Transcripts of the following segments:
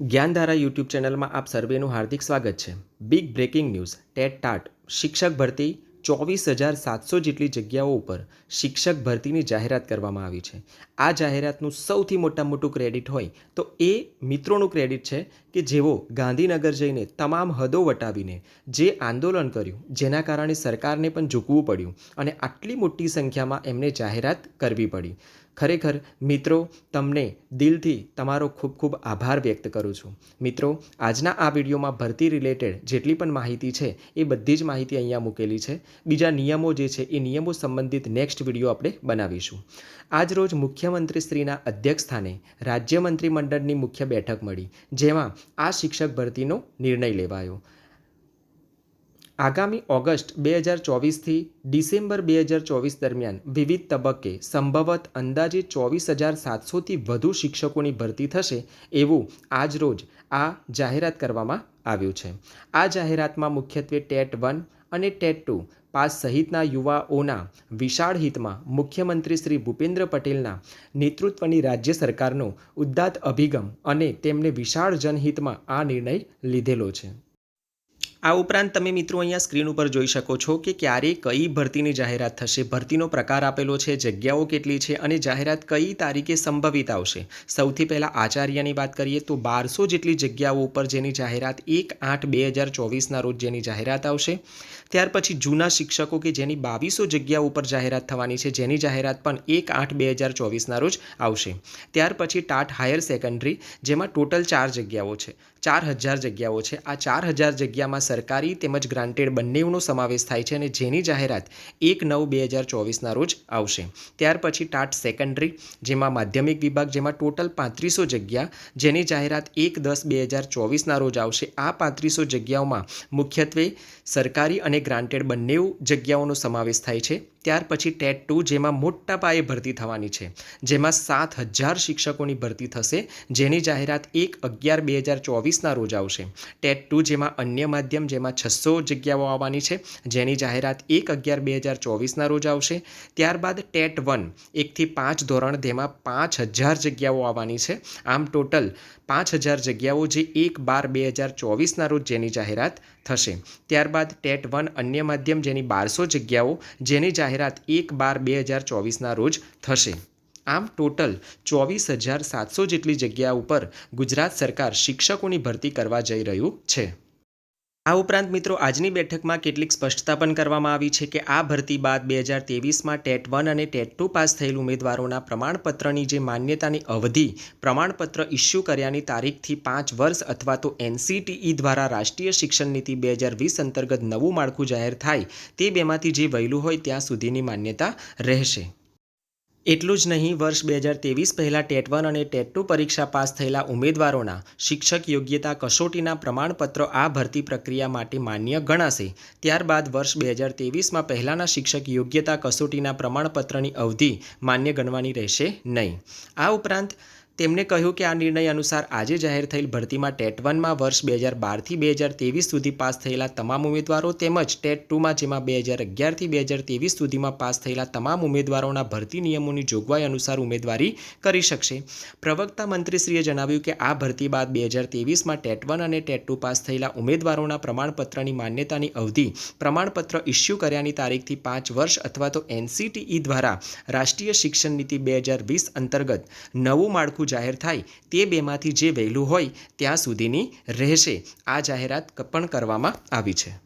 જ્ઞાનધારા YouTube ચેનલમાં આપ સર્વેનું હાર્દિક સ્વાગત છે। Big breaking news TET TAT શિક્ષક ભરતી 24,700 જેટલી જગ્યાઓ ઉપર શિક્ષક ભરતીની જાહેરાત કરવામાં આવી છે। આ જાહેરાતનું સૌથી મોટું ક્રેડિટ હોય તો એ મિત્રોનું ક્રેડિટ છે કે જેઓ ગાંધીનગર જઈને તમામ હદો વટાવીને જે આંદોલન કર્યું, જેના કારણે સરકારને પણ ઝૂકવું પડ્યું અને આટલી મોટી સંખ્યામાં એમને જાહેરાત કરવી પડી। ખરેખર મિત્રો, તમને દિલથી તમારો ખૂબ ખૂબ આભાર વ્યક્ત કરું છું। મિત્રો, આજના આ વિડીયોમાં ભરતી રિલેટેડ જેટલી પણ માહિતી છે એ બધી જ માહિતી અહીંયા મૂકેલી છે। બીજા નિયમો જે છે એ નિયમો સંબંધિત નેક્સ્ટ વિડીયો આપણે બનાવીશું। આજ રોજ મુખ્યમંત્રીશ્રીના અધ્યક્ષસ્થાને રાજ્ય મંત્રીમંડળની મુખ્ય બેઠક મળી, જેમાં આ શિક્ષક ભરતીનો નિર્ણય લેવાયો। આગામી ઓગસ્ટ 2024થી ડિસેમ્બર 2024 દરમિયાન વિવિધ તબક્કે સંભવત અંદાજે 24,700થી વધુ શિક્ષકોની ભરતી થશે એવું આજ રોજ આ જાહેરાત કરવામાં આવ્યું છે। આ જાહેરાતમાં મુખ્યત્વે ટેટ 1 અને ટેટ 2 પાસ સહિતના યુવાઓના વિશાળ હિતમાં મુખ્યમંત્રી શ્રી ભૂપેન્દ્ર પટેલના નેતૃત્વની રાજ્ય સરકારનો ઉદાત્ત અભિગમ અને તેમને વિશાળ જનહિતમાં આ નિર્ણય લીધેલો છે। આ ઉપરાંત તમે મિત્રો અહીંયા સ્ક્રીન ઉપર જોઈ શકો છો કે ક્યારે કઈ ભરતીની જાહેરાત થશે, ભરતીનો પ્રકાર આપેલો છે, જગ્યાઓ કેટલી છે અને જાહેરાત કઈ તારીખે સંભવિત આવશે। સૌથી પહેલાં આચાર્યની વાત કરીએ તો 1200 જેટલી જગ્યાઓ ઉપર જેની જાહેરાત 1/8/2024ના રોજ જેની જાહેરાત આવશે। ત્યાર પછી જૂના શિક્ષકો કે જેની 2200 જગ્યાઓ ઉપર જાહેરાત થવાની છે, જેની જાહેરાત પણ 1/8/2024ના રોજ આવશે। ત્યાર પછી ટાટ હાયર સેકન્ડરી, જેમાં ટોટલ 4 જગ્યાઓ છે, 4000 જગ્યાઓ છે। આ 4000 જગ્યામાં સરકારી તેમજ ગ્રાન્ટેડ બંનેનો સમાવેશ થાય છે અને જેની જાહેરાત 1/9/2024ના રોજ આવશે। ત્યાર પછી ટાટ સેકન્ડરી, જેમાં માધ્યમિક વિભાગ, જેમાં ટોટલ 3500 જગ્યા, જેની જાહેરાત 1/10/2024ના રોજ આવશે। આ 3500 જગ્યાઓમાં મુખ્યત્વે સરકારી અને ગ્રાન્ટેડ બંને જગ્યાઓનો સમાવેશ થાય છે। ત્યાર પછી ટેટ 2, જેમાં મોટા પાયે ભરતી થવાની છે, જેમાં 7000 શિક્ષકોની ભરતી થશે, જેની જાહેરાત 1/11/2024ના રોજ આવશે। ટેટ 2, જેમાં અન્ય માધ્યમ, જેમાં 600 જગ્યાઓ આવવાની છે, જેની જાહેરાત 1/11/2024ના રોજ આવશે। ત્યારબાદ ટેટ 1 1થી 5 ધોરણ, જેમાં 5000 જગ્યાઓ આવવાની છે। આમ ટોટલ 5000 જગ્યાઓ જે 1/12/2024ના રોજ જેની જાહેરાત થશે। ત્યારબાદ ટેટ 1 અન્ય માધ્યમ, જેની 1200 જગ્યાઓ, જેની જાહેરાત 1/12/2024ના રોજ થશે। આમ ટોટલ 24,700 જેટલી જગ્યા ઉપર ગુજરાત સરકાર શિક્ષકોની ભરતી કરવા જઈ રહ્યું છે। આ ઉપરાંત મિત્રો, આજની બેઠકમાં કેટલીક સ્પષ્ટતા પણ કરવામાં આવી છે કે આ ભરતી બાદ 2023માં ટેટ 1 અને ટેટ 2 પાસ થયેલ ઉમેદવારોના પ્રમાણપત્રની જે માન્યતાની અવધિ પ્રમાણપત્ર ઇસ્યુ કર્યાની તારીખથી 5 વર્ષ અથવા તો NCTE દ્વારા રાષ્ટ્રીય શિક્ષણ નીતિ 2020 અંતર્ગત નવું માળખું જાહેર થાય તે બેમાંથી જે વહેલું હોય ત્યાં સુધીની માન્યતા રહેશે। એટલું જ નહીં, વર્ષ 2023 પહેલાં ટેટ 1 અને ટેટ 2 પરીક્ષા પાસ થયેલા ઉમેદવારોના શિક્ષક યોગ્યતા કસોટીના પ્રમાણપત્રો આ ભરતી પ્રક્રિયા માટે માન્ય ગણાશે। ત્યારબાદ વર્ષ 2023માં પહેલાંના શિક્ષક યોગ્યતા કસોટીના પ્રમાણપત્રની અવધિ માન્ય ગણવાની રહેશે નહીં। આ ઉપરાંત તેમણે કહ્યું કે આ નિર્ણય અનુસાર આજે જાહેર થયેલ ભરતીમાં ટેટ 1માં વર્ષ 2012થી 2023 સુધી પાસ થયેલા તમામ ઉમેદવારો તેમજ ટેટ 2માં, જેમાં 2011થી 2023 સુધીમાં પાસ થયેલા તમામ ઉમેદવારોના ભરતી નિયમોની જોગવાઈ અનુસાર ઉમેદવારી કરી શકશે। પ્રવક્તા મંત્રીશ્રીએ જણાવ્યું કે આ ભરતી બાદ 2023માં ટેટ 1 અને ટેટ 2 પાસ થયેલા ઉમેદવારોના પ્રમાણપત્રની માન્યતાની અવધિ પ્રમાણપત્ર ઇસ્યુ કર્યાની તારીખથી 5 વર્ષ અથવા તો NCTE દ્વારા રાષ્ટ્રીય શિક્ષણ નીતિ 2020 અંતર્ગત નવું માળખું જાહેર થાય તે બેમાંથી જે વહેલું હોય ત્યાં સુધીની રહેશે। આ જાહેરાત પણ કરવામાં આવી છે।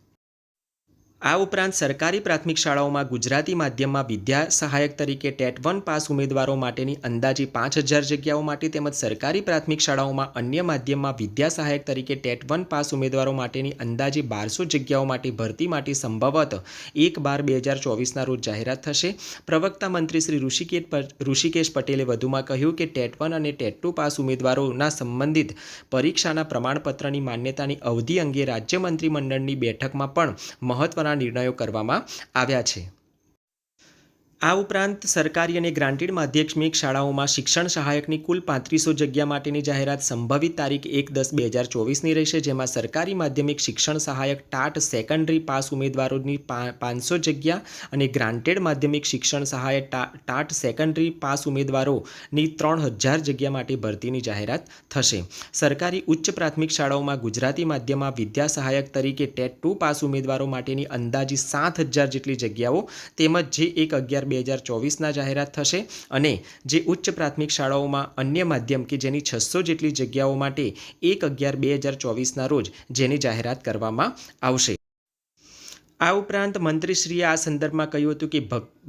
આ ઉપરાંત સરકારી પ્રાથમિક શાળાઓમાં ગુજરાતી માધ્યમમાં વિદ્યા સહાયક તરીકે ટેટ 1 પાસ ઉમેદવારો માટેની અંદાજે 5000 જગ્યાઓ માટે તેમજ સરકારી પ્રાથમિક શાળાઓમાં અન્ય માધ્યમમાં વિદ્યા સહાયક તરીકે ટેટ 1 પાસ ઉમેદવારો માટેની અંદાજે 1200 જગ્યાઓ માટે ભરતી માટે સંભવત 1/12/2024ના રોજ જાહેરાત થશે। પ્રવક્તા મંત્રી શ્રી ઋષિકેશ પટેલે વધુમાં કહ્યું કે ટેટ 1 અને ટેટ 2 પાસ ઉમેદવારોના સંબંધિત પરીક્ષાના પ્રમાણપત્રની માન્યતાની અવધિ અંગે રાજ્ય મંત્રીમંડળની બેઠકમાં પણ મહત્વના નિર્ણયો કરવામાં આવ્યા છે। આ ઉપરાંત સરકારી અને ગ્રાન્ટેડ માધ્યમિક શાળાઓમાં શિક્ષણ સહાયકની કુલ 3500 જગ્યા માટેની જાહેરાત સંભવિત તારીખ 1/10/2024ની રહેશે, જેમાં સરકારી માધ્યમિક શિક્ષણ સહાયક ટાટ સેકન્ડરી પાસ ઉમેદવારોની 500 જગ્યા અને ગ્રાન્ટેડ માધ્યમિક શિક્ષણ સહાયક ટાટ સેકન્ડરી પાસ ઉમેદવારોની 3000 જગ્યા માટે ભરતીની જાહેરાત થશે. સરકારી ઉચ્ચ પ્રાથમિક શાળાઓમાં ગુજરાતી માધ્યમમાં વિદ્યા સહાયક તરીકે ટેટ 2 પાસ ઉમેદવારો માટેની અંદાજિત 7000 જેટલી જગ્યાઓ તેમજ જે 1/11/2024ના જાહેરાત થશે અને જે ઉચ્ચ પ્રાથમિક શાળાઓમાં અન્ય માધ્યમ કે જેની 600 જેટલી જગ્યાઓ માટે 1/11/2024ના રોજ જેની જાહેરાત કરવામાં આવશે. આ ઉપરાંત મંત્રીશ્રીએ આ સંદર્ભમાં કહ્યું હતું કે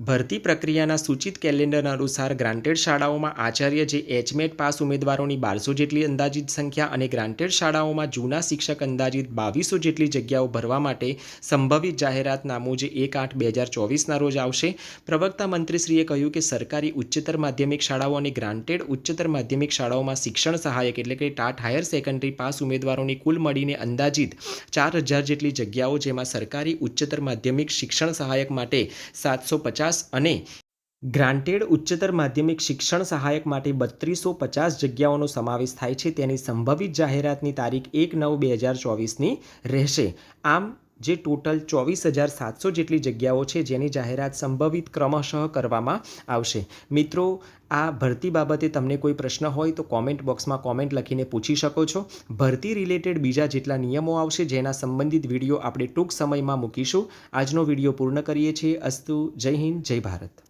ભરતી પ્રક્રિયાના સૂચિત કેલેન્ડર અનુસાર ગ્રાન્ટેડ શાળાઓમાં આચાર્ય જે એચમેટ પાસ ઉમેદવારોની 1200 જેટલી અંદાજિત સંખ્યા અને ગ્રાન્ટેડ શાળાઓમાં જૂના શિક્ષક અંદાજિત 2200 જેટલી જગ્યાઓ ભરવા માટે સંભવિત જાહેરાતનામું જે 1/8/2024ના રોજ આવશે. પ્રવક્તા મંત્રીશ્રીએ કહ્યું કે સરકારી ઉચ્ચતર માધ્યમિક શાળાઓ અને ગ્રાન્ટેડ ઉચ્ચતર માધ્યમિક શાળાઓમાં શિક્ષણ સહાયક એટલે કે ટાટ હાયર સેકન્ડરી પાસ ઉમેદવારોની કુલ મળીને અંદાજિત 4000 જેટલી જગ્યાઓ, જેમાં સરકારી ઉચ્ચતર માધ્યમિક શિક્ષણ સહાયક માટે 750 અને ગ્રાન્ટેડ ઉચ્ચતર માધ્યમિક શિક્ષણ સહાયક માટે 3250 જગ્યાઓનો સમાવેશ થાય છે. તેની સંભવિત જાહેરાતની તારીખ 1/9/2024ની રહેશે. આમ જે ટોટલ 24700 જેટલી જગ્યાઓ છે જેની જાહેરાત સંભવિત ક્રમશઃ કરવામાં આવશે. મિત્રો, આ ભરતી બાબતે તમને કોઈ પ્રશ્ન હોય તો કોમેન્ટ બોક્સમાં કોમેન્ટ લખીને પૂછી શકો છો. ભરતી રિલેટેડ બીજા જેટલા નિયમો આવશે જેના સંબંધિત વિડીયો આપણે ટૂંક સમયમાં મૂકીશું. આજનો વિડીયો પૂર્ણ કરીએ છીએ. અસ્તુ. જય હિન્દ, જય ભારત.